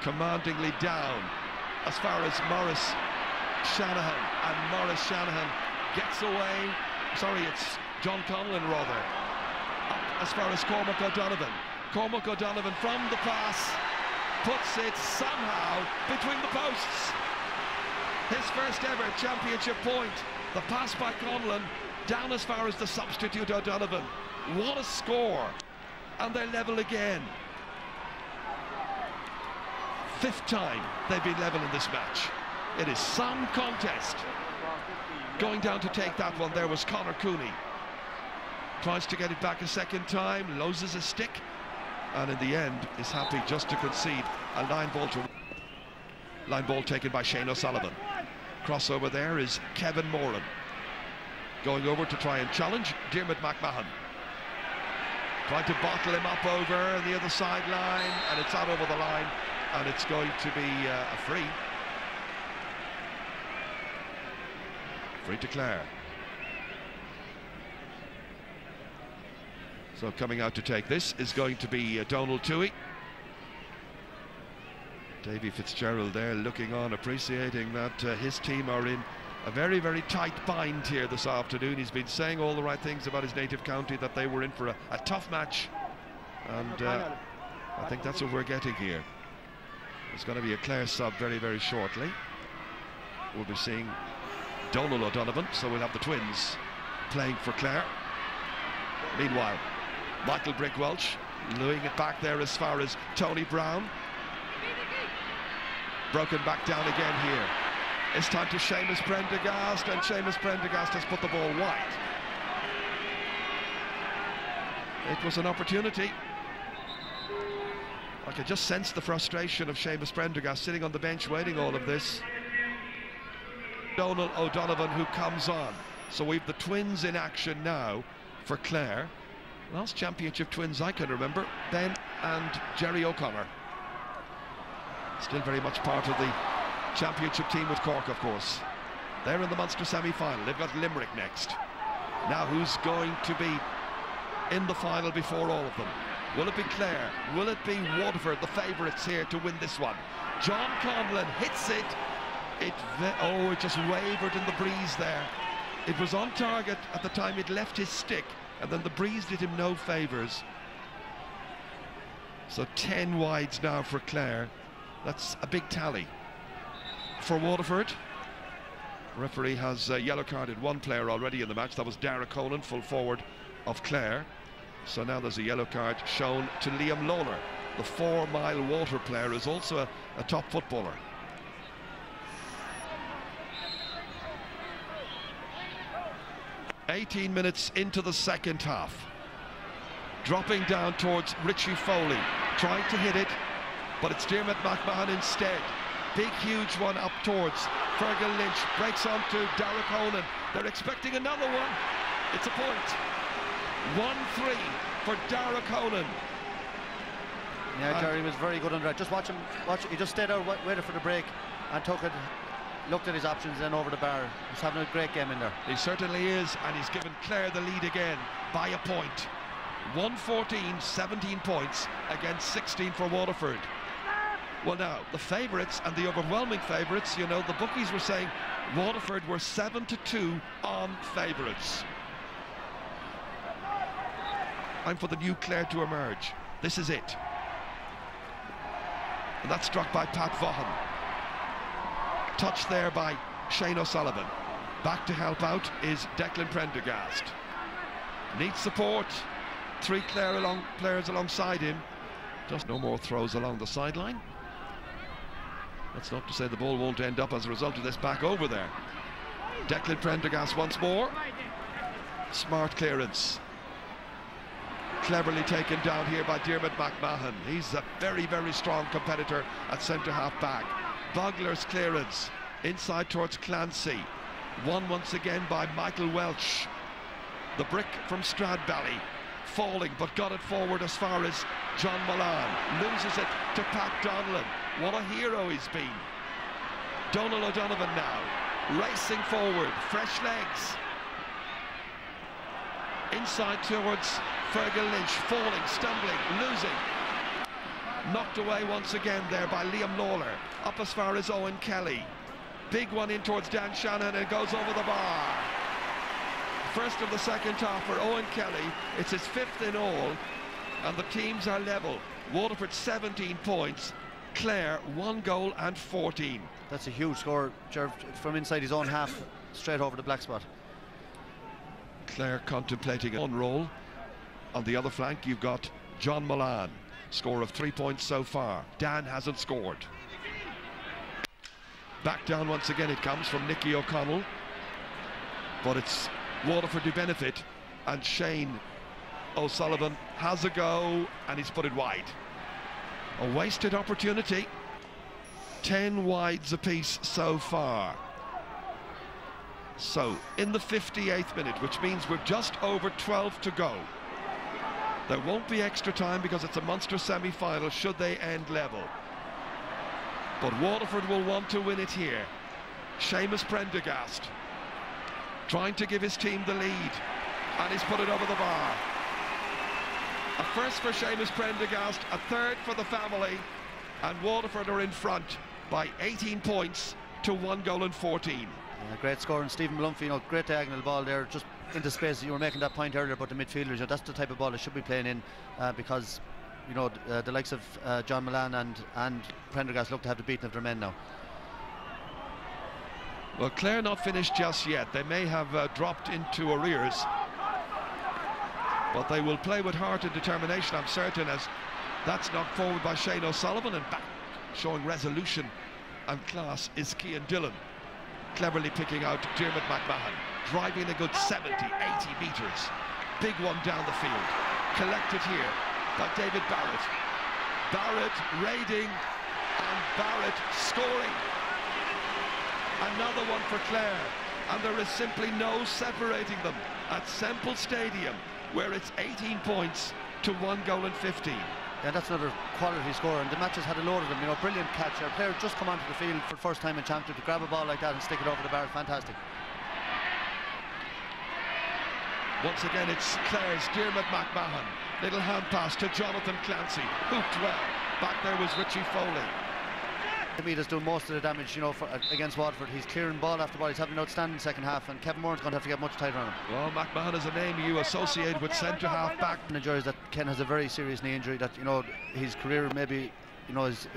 commandingly down as far as Maurice Shanahan, and Maurice Shanahan gets away. Sorry, it's John Conlon rather. Up as far as Cormac O'Donovan. Cormac O'Donovan from the pass puts it somehow between the posts. His first ever championship point. The pass by Conlon down as far as the substitute O'Donovan. What a score! And they're level again. Fifth time they've been level in this match. It is some contest. Going down to take that one there was Conor Cooney. Tries to get it back a second time, loses a stick, and in the end is happy just to concede a line ball taken by Shane O'Sullivan. Crossover there is Kevin Moran. Going over to try and challenge Diarmuid McMahon. Trying to bottle him up over the other sideline, and it's out over the line, and it's going to be a free. Free to Clare. So coming out to take this is going to be Donald Toohey. Davy Fitzgerald there looking on, appreciating that his team are in a very, very tight bind here this afternoon. He's been saying all the right things about his native county, that they were in for a tough match. And I think that's what we're getting here. There's going to be a Clare sub very, very shortly. We'll be seeing Donald O'Donovan, so we'll have the twins playing for Clare. Meanwhile, Michael Brick-Welch louing it back there as far as Tony Brown. Broken back down again here. It's time to Seamus Prendergast, and Seamus Prendergast has put the ball wide. It was an opportunity. I could just sense the frustration of Seamus Prendergast sitting on the bench waiting all of this. Donald O'Donovan who comes on. So we've the twins in action now for Clare. Last championship twins I can remember, Ben and Jerry O'Connor. Still very much part of the championship team with Cork, of course. They're in the Munster semi-final. They've got Limerick next. Now who's going to be in the final before all of them? Will it be Clare? Will it be Waterford, the favourites here to win this one? John Conlon hits it. It just wavered in the breeze there. It was on target at the time it left his stick, and then the breeze did him no favours. So 10 wides now for Clare. That's a big tally. For Waterford, the referee has yellow carded one player already in the match. That was Dara Conan, full forward of Clare. So now there's a yellow card shown to Liam Lawler. The 4 Mile Water player is also a top footballer. "18 minutes into the second half. Dropping down towards Richie Foley, trying to hit it, but it's Diarmuid McMahon instead. Big, huge one up towards Fergal Lynch, breaks on to Dara Conan. They're expecting another one. It's a point. 1-3 for Dara Conan. Yeah, Jerry was very good under that. Just watch him. He just stayed out, waited for the break, and took it. Looked at his options, then over the bar. He's having a great game in there. He certainly is, and he's given Clare the lead again by a point. 114, 17 points against 16 for Waterford. Well, now, the favourites and the overwhelming favourites, you know, the bookies were saying Waterford were 7-2 on favourites. Time for the new Clare to emerge. This is it. And that's struck by Pat Vaughan. Touch there by Shane O'Sullivan. Back to help out is Declan Prendergast. Needs support. 3 Clare players alongside him. Just no more throws along the sideline. That's not to say the ball won't end up as a result of this back over there. Declan Prendergast once more. Smart clearance. Cleverly taken down here by Diarmuid McMahon. He's a very, very strong competitor at centre-half back. Bogler's clearance inside towards Clancy. Won once again by Michael Welch. The brick from Stradbally. Falling, but got it forward as far as John Milan. Loses it to Pat Donlan. What a hero he's been. Donald O'Donovan now. Racing forward. Fresh legs. Inside towards Fergal Lynch. Falling, stumbling, losing. Knocked away once again there by Liam Lawler. Up as far as Owen Kelly. Big one in towards Dan Shannon, and it goes over the bar. First of the second half for Owen Kelly. It's his 5th in all, and the teams are level. Waterford 17 points, Clare 1 goal and 14. That's a huge score, Jerv, from inside his own half, straight over the black spot. Clare contemplating on roll. On the other flank, you've got John Milan, score of 3 points so far. Dan hasn't scored. Back down once again it comes from Nicky O'Connell, but it's Waterford to benefit, and Shane O'Sullivan has a go, and he's put it wide. A wasted opportunity. 10 wides apiece so far. So in the 58th minute, which means we're just over 12 to go. There won't be extra time because it's a Munster semi-final should they end level. But Waterford will want to win it here. Seamus Prendergast trying to give his team the lead, and he's put it over the bar. A first for Seamus Prendergast, a third for the family, and Waterford are in front by 18 points to 1 goal and 14. Yeah, great score, and Stephen Blumfy, you know, great diagonal ball there, just into space. You were making that point earlier about the midfielders. You know, that's the type of ball they should be playing in, because you know the likes of John Milan and Prendergast look to have the beating of their men now. Well, Clare not finished just yet. They may have dropped into arrears, but they will play with heart and determination, I'm certain, as that's knocked forward by Shane O'Sullivan, and back showing resolution and class is Cian Dillon, cleverly picking out Dermot McMahon, driving a good 70, 80 metres. Big one down the field, collected here by David Barrett. Barrett raiding, and Barrett scoring. Another one for Clare, and there is simply no separating them at Semple Stadium, where it's 18 points to 1 goal and 15. Yeah, that's another quality score, and the match has had a load of them. You know, brilliant catch. Our player just come onto the field for the first time in Championship to grab a ball like that and stick it over the bar. Fantastic. Once again, it's Clare's Dermot McMahon. Little hand pass to Jonathan Clancy. Hooked well. Back there was Richie Foley. Meada's doing most of the damage, you know, against Waterford. He's clearing ball after ball. He's having an outstanding second half, and Kevin Moran's going to have to get much tighter on him. Well, McMahon is a name you associate with centre half back. And enjoys that Ken has a very serious knee injury. That, you know, his career maybe, you know, is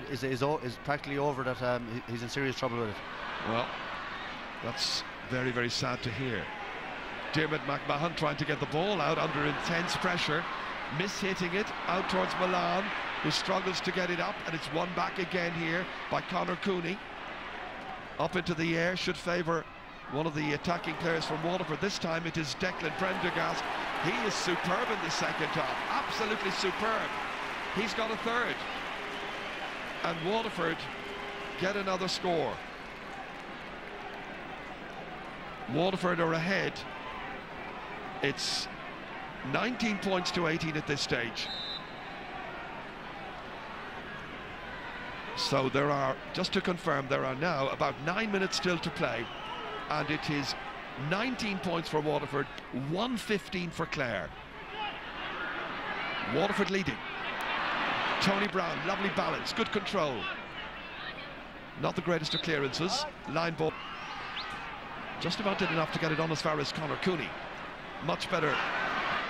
practically over. That he's in serious trouble with it. Well, that's very, very sad to hear. Dermot McMahon trying to get the ball out under intense pressure, mishitting it out towards Milan, who struggles to get it up, and it's won back again here by Conor Cooney. Up into the air, should favour one of the attacking players from Waterford. This time it is Declan Prendergast. He is superb in the second half, absolutely superb. He's got a third, and Waterford get another score. Waterford are ahead. It's 19 points to 18 at this stage. So there are, just to confirm, there are now about 9 minutes still to play, and it is 19 points for Waterford, 115 for Clare. Waterford leading. Tony Brown, lovely balance, good control. Not the greatest of clearances. Line ball. Just about did enough to get it on as far as Conor Cooney. Much better,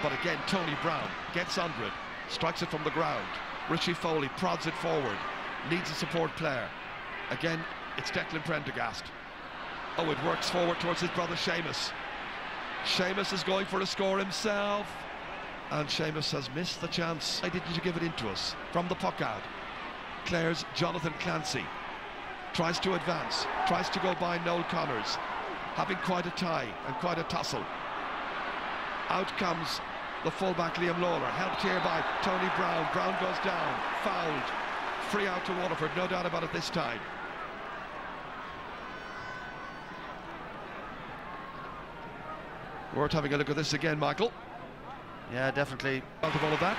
but again Tony Brown gets under it, strikes it from the ground. Richie Foley prods it forward, needs a support player. Again, it's Declan Prendergast. Oh, it works forward towards his brother Seamus. Seamus is going for a score himself, and Seamus has missed the chance. Why didn't you give it into us? From the puck out, Clare's Jonathan Clancy tries to advance, tries to go by Noel Connors, having quite a tie and quite a tussle. Out comes the fullback Liam Lawler, helped here by Tony Brown. Brown goes down, fouled. Free out to Waterford, no doubt about it this time. Worth having a look at this again, Michael. Yeah, definitely. Out of all of that,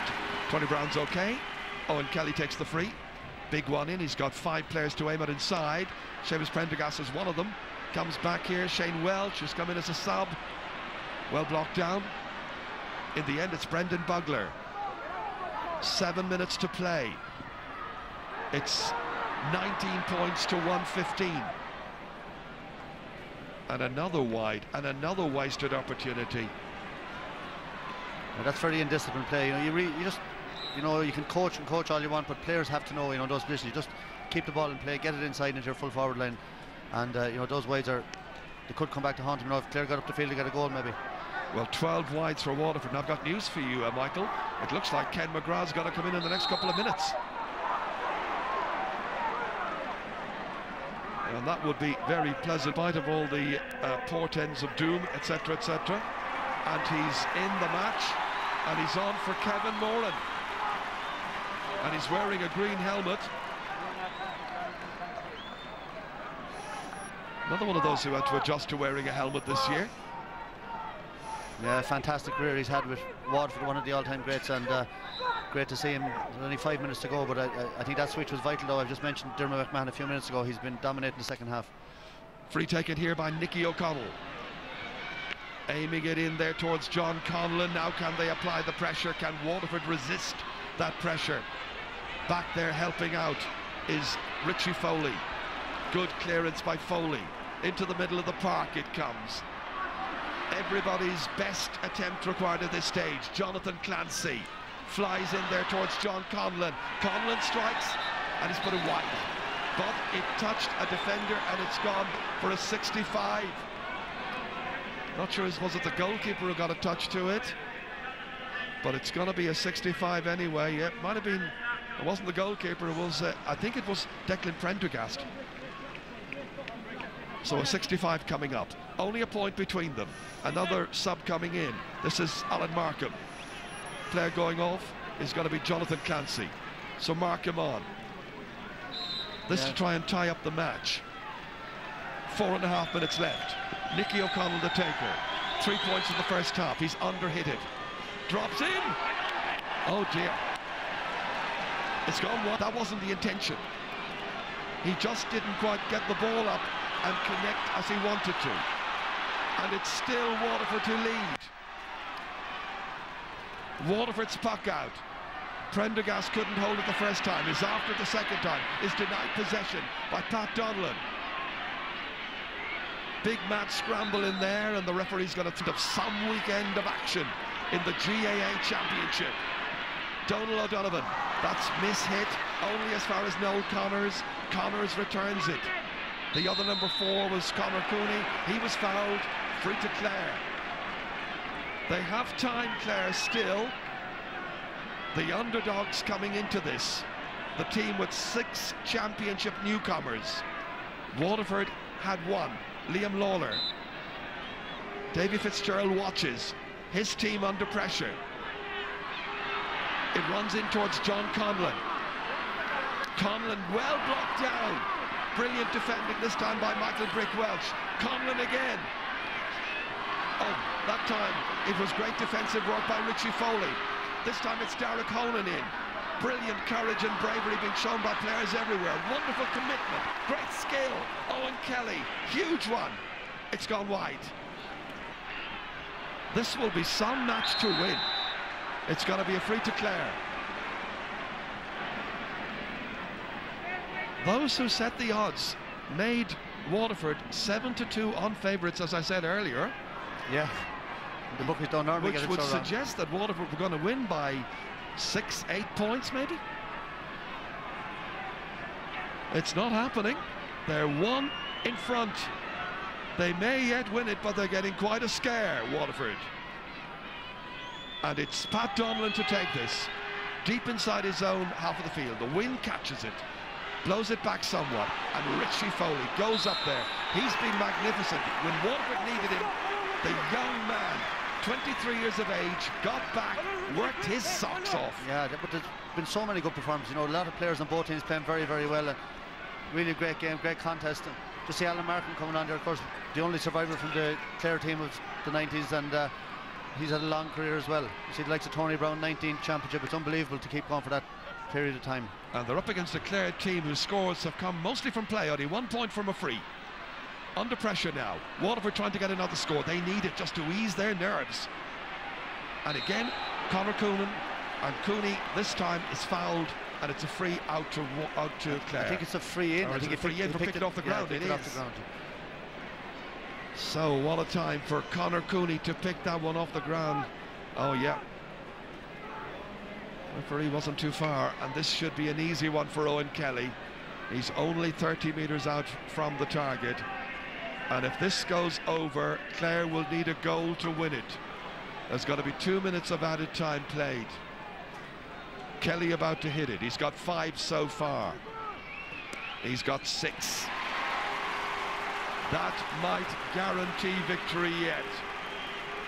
Tony Brown's okay. Owen Kelly takes the free. Big one in, he's got 5 players to aim at inside. Seamus Prendergast is one of them. Comes back here, Shane Welch has come in as a sub. Well blocked down. In the end, it's Brendan Bugler. 7 minutes to play. It's 19 points to 115. And another wide, and another wasted opportunity. Well, that's very indisciplined play. You know, you just, you know, you can coach and coach all you want, but players have to know, you know, those positions. You just keep the ball in play, get it inside into your full forward line, and you know, those wides are, they could come back to haunt them. You know, if Clare got up the field, they get a goal maybe. Well, 12 wides for Waterford. Now I've got news for you, Michael. It looks like Ken McGrath's going to come in the next couple of minutes. And that would be very pleasant, in spite of all the portents of doom, etc., etc. And he's in the match, and he's on for Kevin Moran. And he's wearing a green helmet. Another one of those who had to adjust to wearing a helmet this year. Yeah, fantastic career he's had with Waterford, one of the all-time greats, and great to see him. There's only 5 minutes to go, but I think that switch was vital, though. I've just mentioned Dermot McMahon a few minutes ago. He's been dominating the second half. Free taken here by Nicky O'Connell. Aiming it in there towards John Conlon. Now can they apply the pressure? Can Waterford resist that pressure? Back there helping out is Richie Foley. Good clearance by Foley. Into the middle of the park it comes. Everybody's best attempt required at this stage. Jonathan Clancy flies in there towards John Conlon. Conlon strikes, and he's put it wide. But it touched a defender, and it's gone for a 65. Not sure, was it the goalkeeper who got a touch to it? But it's going to be a 65 anyway. Yeah, it might have been, it wasn't the goalkeeper, it was, I think it was Declan Prendergast. So a 65 coming up. Only a point between them. Another sub coming in. This is Alan Markham. Player going off is going to be Jonathan Clancy. So Markham on. This to try and tie up the match. 4.5 minutes left. Nicky O'Connell the taker. 3 points in the first half. He's under-hit it. Drops in. Oh dear. It's gone wide. That wasn't the intention. He just didn't quite get the ball up and connect as he wanted to. And it's still Waterford to lead. Waterford's puck out. Prendergast couldn't hold it the first time. Is after the second time. Is denied possession by Pat Donlan. Big mad scramble in there, and the referee's going to think of some weekend of action in the GAA Championship. Donal O'Donovan, that's mishit, only as far as Noel Connors. Connors returns it. The other number 4 was Conor Cooney. He was fouled. Free to Clare. They have time, Clare, still. The underdogs coming into this. The team with 6 championship newcomers. Waterford had 1. Liam Lawler. Davy Fitzgerald watches. His team under pressure. It runs in towards John Conlon. Conlon well blocked down. Brilliant defending this time by Michael Brick Welch. Conlon again. Oh, that time it was great defensive work by Richie Foley. This time it's Derek Honan in. Brilliant courage and bravery being shown by players everywhere. Wonderful commitment, great skill. Owen Kelly, huge one. It's gone wide. This will be some match to win. It's going to be a free to Clare. Those who set the odds made Waterford 7-2 on favourites, as I said earlier. Yeah, the bookies don't normally get it so wrong. Which would suggest that Waterford were going to win by 6-8 points, maybe. It's not happening. They're 1 in front. They may yet win it, but they're getting quite a scare, Waterford. And it's Pat Donlan to take this. Deep inside his own half of the field. The wind catches it. Blows it back somewhat. And Richie Foley goes up there. He's been magnificent. When Waterford needed him, the young man, 23 years of age, got back, worked his socks off. Yeah, but there's been so many good performances. You know, a lot of players on both teams playing very, very well. Really a great game, great contest. And to see Alan Markham coming on there, of course, the only survivor from the Clare team of the 90s, and he's had a long career as well. You see the likes of Tony Brown, 19th championship. It's unbelievable to keep going for that period of time. And they're up against a Clare team whose scores have come mostly from play. Only 1 point from a free. Under pressure now. Waterford trying to get another score. They need it just to ease their nerves. And again, Conor Coonan, and Cooney this time is fouled and it's a free out to Clare. I think it's a free in. Or I think it's a free in for picking it off the ground. It is. Off the ground. So what a time for Conor Cooney to pick that one off the ground. Oh yeah. Referee wasn't too far, and this should be an easy one for Owen Kelly. He's only 30 metres out from the target, and if this goes over, Clare will need a goal to win it. There's got to be 2 minutes of added time played. Kelly about to hit it. He's got 5 so far. He's got 6. That might guarantee victory yet.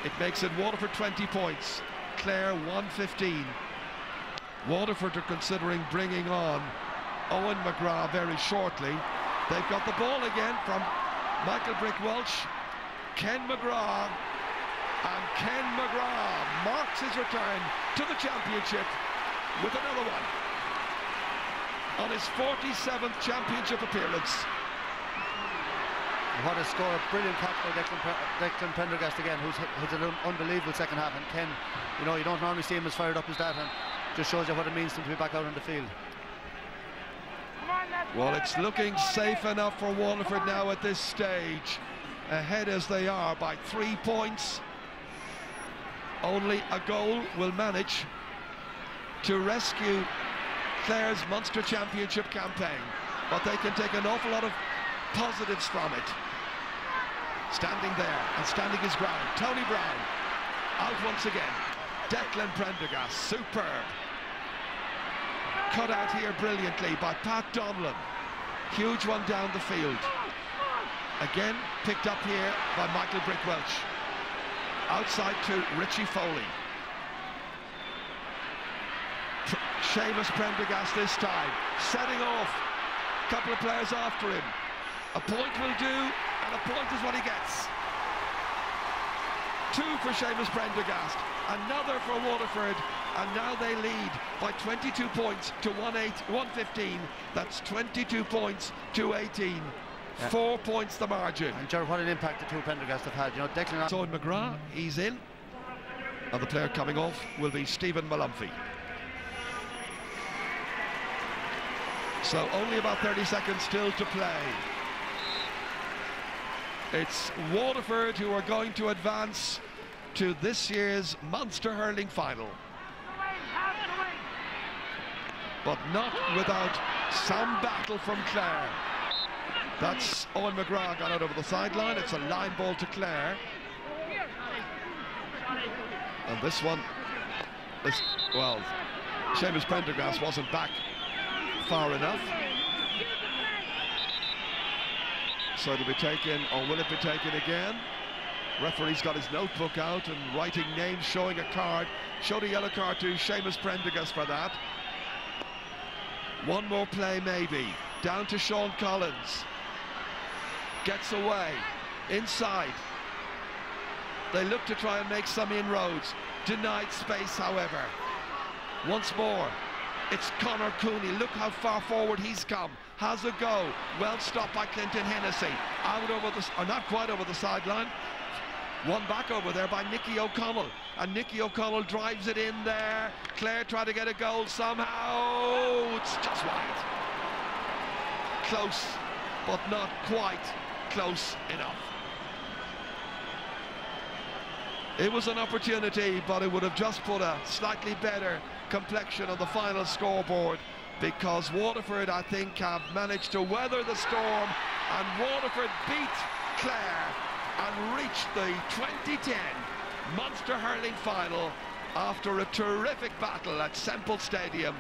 It makes it Waterford 20 points, Clare 115. Waterford are considering bringing on Owen McGrath very shortly. They've got the ball again from Michael Brick-Welch. Ken McGrath, and Ken McGrath marks his return to the championship with another one on his 47th championship appearance. What a score, a brilliant catch by Declan Prendergast again, who's an unbelievable second half. And Ken, you know, you don't normally see him as fired up as that, and just shows you what it means to him to be back out on the field. Well, it's looking safe enough for Waterford now at this stage, ahead as they are by 3 points. Only a goal will manage to rescue Clare's Munster Championship campaign, but they can take an awful lot of positives from it. Standing there and standing his ground, Tony Brown out once again. Declan Prendergast, superb. Cut out here brilliantly by Pat Donlan. Huge one down the field. Again picked up here by Michael Brick-Welch. Outside to Richie Foley. Seamus Prendergast this time, setting off. A couple of players after him. A point will do, and a point is what he gets. 2 for Seamus Prendergast, another for Waterford, and now they lead by 22 points to 115. That's 22 points to 18. Yeah. 4 points the margin. And Gerard, what an impact the 2 Prendergast have had. You know, Declan. So McGrath, he's in, and the player coming off will be Stephen Malumphey. So only about 30 seconds still to play. It's Waterford who are going to advance to this year's Munster Hurling final. But not without some battle from Clare. That's Owen McGrath got out over the sideline. It's a line ball to Clare. And this one, well, Seamus Prendergast wasn't back far enough. So it'll be taken, or will it be taken again? Referee's got his notebook out and writing names, showing a card. Showed a yellow card to Seamus Prendergast for that. One more play maybe. Down to Sean Collins. Gets away. Inside. They look to try and make some inroads. Denied space, however. Once more. It's Conor Cooney. Look how far forward he's come. Has a go. Well stopped by Clinton Hennessy. Out over the, or not quite over the sideline. One back over there by Nicky O'Connell. And Nicky O'Connell drives it in there. Clare trying to get a goal somehow. It's just wide. Close, but not quite close enough. It was an opportunity, but it would have just put a slightly better complexion on the final scoreboard, because Waterford, I think, have managed to weather the storm, and Waterford beat Clare and reached the 2010 Munster Hurling final after a terrific battle at Semple Stadium.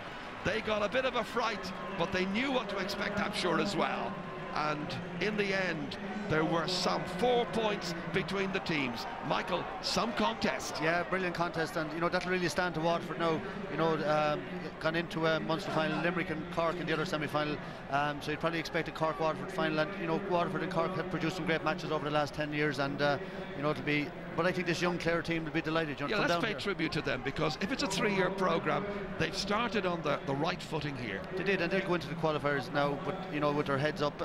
They got a bit of a fright, but they knew what to expect, I'm sure, as well. And in the end, there were some 4 points between the teams. Michael, some contest. Yeah, brilliant contest, and you know that'll really stand to Waterford now. You know, gone into a Munster final, Limerick and Cork in the other semi-final. So you'd probably expect a Cork-Waterford final, and you know Waterford and Cork have produced some great matches over the last 10 years, and you know it'll be. But I think this young Clare team will be delighted. You know, yeah, let's pay tribute to them, because if it's a 3-year programme, they've started on the right footing here. They did, and they'll go into the qualifiers now, but you know, with their heads up.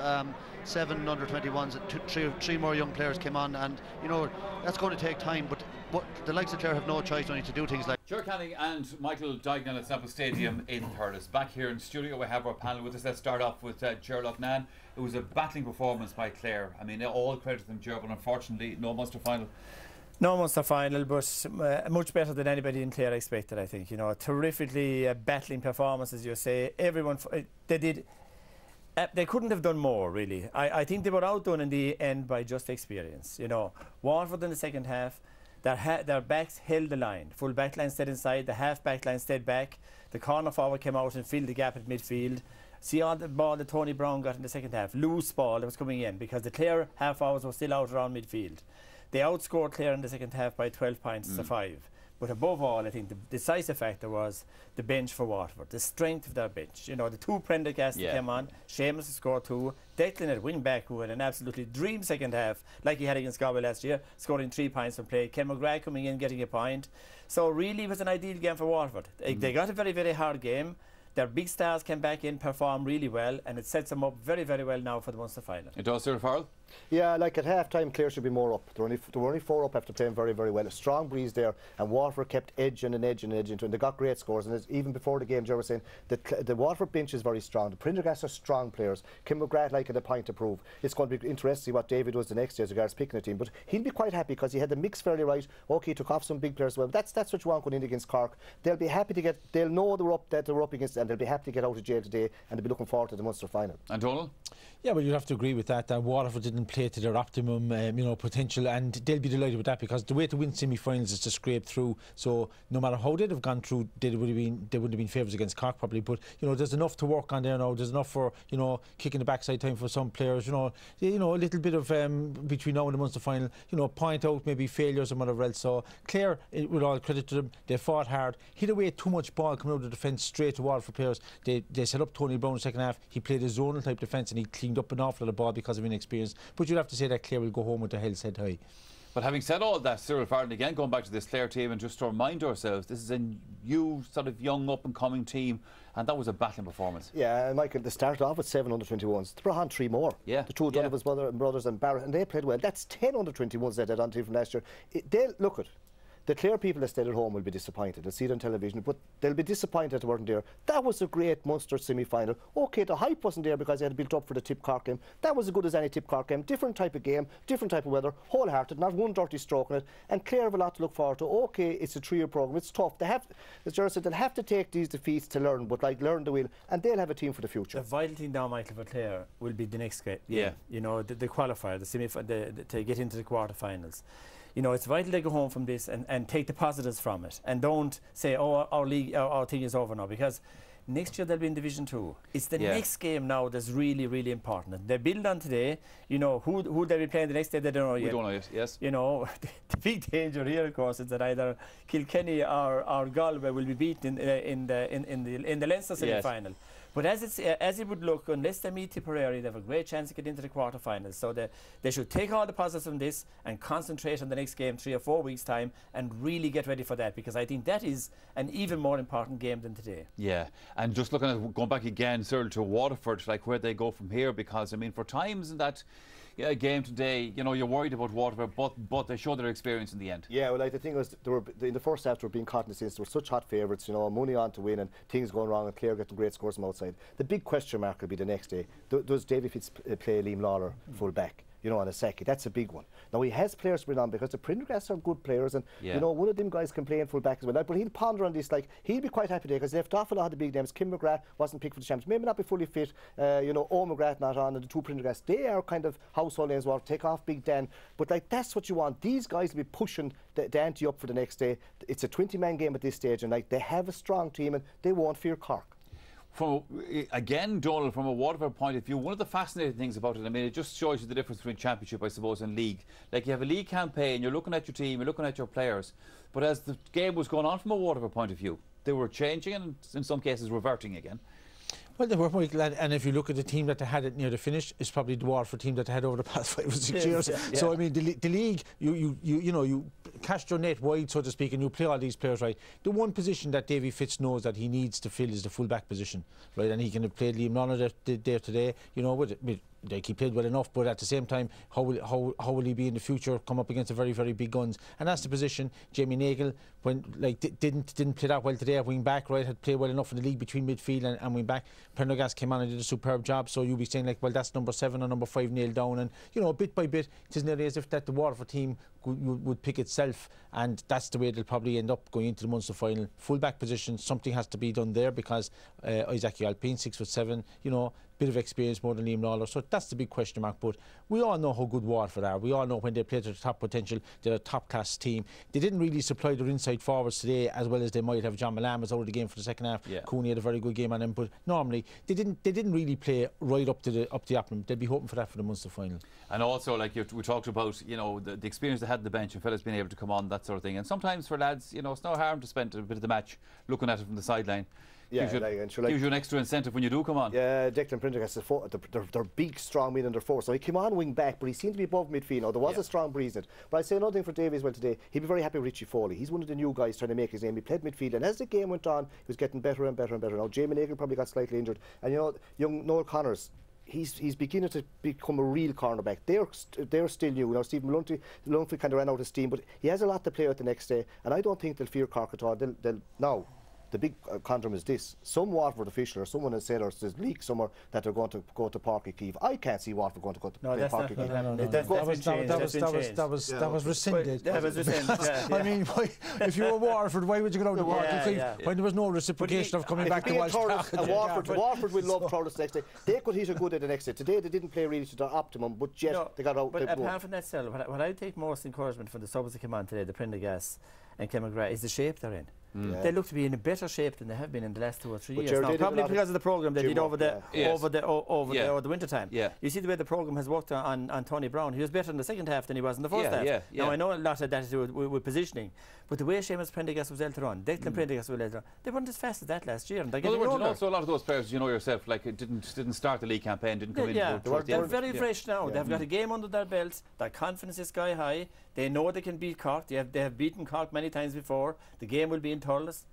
7 under-21s, three more young players came on, and you know that's going to take time. But but the likes of Clare have no choice only to do things like. Ger Canning and Michael Diagonal at Sample Stadium in Thurles. Back here in studio, we have our panel with us. Let's start off with Ger Loughnane. It was a battling performance by Clare. I mean, all credit to them, Ger, but unfortunately, no Munster final. No Munster final, but much better than anybody in Clare expected, I think. You know, terrifically battling performance, as you say. Everyone, they did. They couldn't have done more, really. I think they were outdone in the end by just experience. You know, Waterford in the second half, their backs held the line. Full back line stayed inside, the half back line stayed back. The corner forward came out and filled the gap at midfield. See all the ball that Tony Brown got in the second half, loose ball that was coming in because the Clare half forwards were still out around midfield. They outscored Clare in the second half by 12 points to 5. But above all, I think the decisive factor was the bench for Waterford, the strength of their bench. You know, the two Prendergasts that came on, Seamus scored 2, Declan at wing back, who had an absolutely dream second half, like he had against Galway last year, scoring 3 points from play. Ken McGrath coming in, getting a point. So really it was an ideal game for Waterford. They got a very, very hard game. Their big stars came back in, performed really well, and it sets them up very, very well now for the Munster final. It does, Cyril Farrell? Yeah, like at half time, Clare should be more up. They were only 4 up after playing very, very well. A strong breeze there, and Waterford kept edging and edging and edging, and they got great scores. And even before the game, Joe was saying that the Waterford bench is very strong. The Prendergasts are strong players. Kim McGrath like at a point to prove. It's going to be interesting to see what David does the next day as regards picking a team. But he'll be quite happy because he had the mix fairly right. Okay, he took off some big players as well. That's what you want going in against Cork. They'll be happy to get. They'll know that they're up against, and they'll be happy to get out of jail today, and they'll be looking forward to the Munster final. And Donald? Yeah, well, you'd have to agree with that. Waterford didn't play to their optimum, potential, and they'll be delighted with that because the way to win semi-finals is to scrape through. So no matter how they'd have gone through, they wouldn't have been favourites against Cork probably. But there's enough to work on there now. There's enough for kicking the backside time for some players. A little bit of between now and the Munster final. Point out maybe failures and whatever else. So Clare, with all credit to them, they fought hard. Hid away too much ball coming out of the defence straight to Waterford players. They set up Tony Brown in the second half. He played a zonal type defence and he cleaned up an awful lot of ball because of inexperience. But you'd have to say that Clare will go home with their heads held high. But having said all that, Cyril Farrell, again going back to this Clare team, and just to remind ourselves, this is a new sort of young up and coming team, and that was a battling performance. Yeah, and Michael, they started off with 7 under-21s. They brought on 3 more. Yeah. The two Donovan's brothers and Barrett, and they played well. That's 10 under-21s they did on from last year. The Clare people that stayed at home will be disappointed. They'll see it on television, but they'll be disappointed they weren't there. That was a great Munster semi-final. OK, the hype wasn't there because they had built up for the Tip Cork game. That was as good as any Tip Cork game. Different type of game, different type of weather, wholehearted, not one dirty stroke in it. And Clare have a lot to look forward to. OK, it's a 3-year programme. It's tough. They have, as Gerard said, they'll have to take these defeats to learn, but learn the will, and they'll have a team for the future. The vital thing now, Michael, for Clare will be the next game. Yeah. The qualifier, to get into the quarter-finals. It's vital they go home from this and take the positives from it, and don't say, oh, our thing is over now, because next year they'll be in Division 2. It's the next game now that's really, really important. They build on today. Who they'll be playing the next day, they don't know yet. We don't know yet, yes. The big danger here, of course, is that either Kilkenny or Galway will be beaten in the Leinster semi-final. Yes. But as it would look, unless they meet Tipperary, they have a great chance to get into the quarterfinals. So they should take all the positives from this and concentrate on the next game 3 or 4 weeks' time and really get ready for that, because I think that is an even more important game than today. Yeah, and just looking at going back again, Cyril, to Waterford, where they go from here, because I mean, for times in that game today, you're worried about Waterford, but they show their experience in the end. Yeah, well, the thing was, in the first half, they were being caught in the scenes. They were such hot favourites, money on to win, and things going wrong, and Clare getting great scores from outside. The big question mark will be the next day. Does Davy Fitz play Liam Lawler full back? On a second, that's a big one. Now he has players to bring on because the Prendergasts are good players, and one of them guys can play in full back as well. But he'll ponder on this. He'll be quite happy today because they left off a lot of the big names. Kim McGrath wasn't picked for the champions, maybe not be fully fit. McGrath not on, and the two Prendergasts, they are kind of household names. Well, take off Big Dan, but that's what you want. These guys will be pushing the ante up for the next day. It's a 20-man game at this stage, and they have a strong team, and they won't fear Cork. Again, Donald, from a Waterford point of view, one of the fascinating things about it, I mean, it just shows you the difference between championship, I suppose, and league. You have a league campaign, you're looking at your team, you're looking at your players, but as the game was going on from a Waterford point of view, they were changing and in some cases reverting again. Well, they were very glad, and if you look at the team that they had it near the finish, it's probably the Waterford team that they had over the past 5 or 6 years. Yeah. So I mean, the league, you cast your net wide, so to speak, and you play all these players right. The one position that Davy Fitz knows that he needs to fill is the full back position, right? And he can have played Liam Lawler there today, with he played well enough, but at the same time, how will he be in the future? Come up against the very, very big guns, and that's the position. Jamie Nagle, when didn't play that well today at wing back, right? Had played well enough in the league between midfield and wing back. Prendergast came on and did a superb job. So you'll be saying like, well, that's number 7 or number 5 nailed down, and bit by bit, it isn't as if that the Waterford team would pick itself, and that's the way they'll probably end up going into the Munster final. Full back position, something has to be done there because Isaac Alpine, 6'7", bit of experience more than Liam Lawler, so that's the big question mark. But we all know how good Waterford are. We all know when they play to the top potential, they're a top class team. They didn't really supply their inside forwards today as well as they might have. John Milan was out of the game for the second half. Cooney had a very good game on him, but normally they didn't really play right up to the optimum. They'll be hoping for that for the Munster final. And also, like we talked about, the experience they had on the bench and fellas being able to come on, that sort of thing. And sometimes for lads, it's no harm to spend a bit of the match looking at it from the sideline. Yeah, gives you an extra incentive when you do come on. Yeah, Declan Prendergast, they're big, strong men under 4. So he came on wing back, but he seemed to be above midfield. Now, there was a strong breeze in it. But I'd say another thing for Davy as well today. He'd be very happy with Richie Foley. He's one of the new guys trying to make his name. He played midfield, and as the game went on, he was getting better and better and better. Now, Jamie Nagle probably got slightly injured. And young Noel Connors, he's beginning to become a real cornerback. They're still new. Stephen Lunphy kind of ran out of steam, but he has a lot to play with the next day, and I don't think they'll fear Cork at all. Now, the big conundrum is this: some Waterford official or someone has said there's leak somewhere that they're going to go to Páirc Uí Chaoimh. I can't see Waterford going to go to Páirc Uí Chaoimh. That was rescinded. That was rescinded. I mean, if you were Waterford, why would you go down to Páirc Uí Chaoimh when there was no reciprocation of coming back to Walsh Park? Waterford will love Thurles next day. They could hit a good day the next day. Today they didn't play really to their optimum, but yet they got out. But apart from that, still, what I take most encouragement from the subs that came on today, the Prendergast and Ken McGrath, is the shape they're in. They look to be in a better shape than they have been in the last 2 or 3 years. Now, probably because of the programme they did over the winter time. You see the way the programme has worked on Tony Brown. He was better in the second half than he was in the first half. Now I know a lot of that is to do with positioning, but the way Seamus Prendergast was able to run, Declan Prendergast was able to run, they weren't as fast as that last year. And they're getting older. Also, a lot of those players, yourself, like it didn't start the league campaign, didn't come in. They're very fresh now. They've got a game under their belt. Their confidence is sky high. They know they can beat Cork. They have beaten Cork many times before. The game will be in Thurles.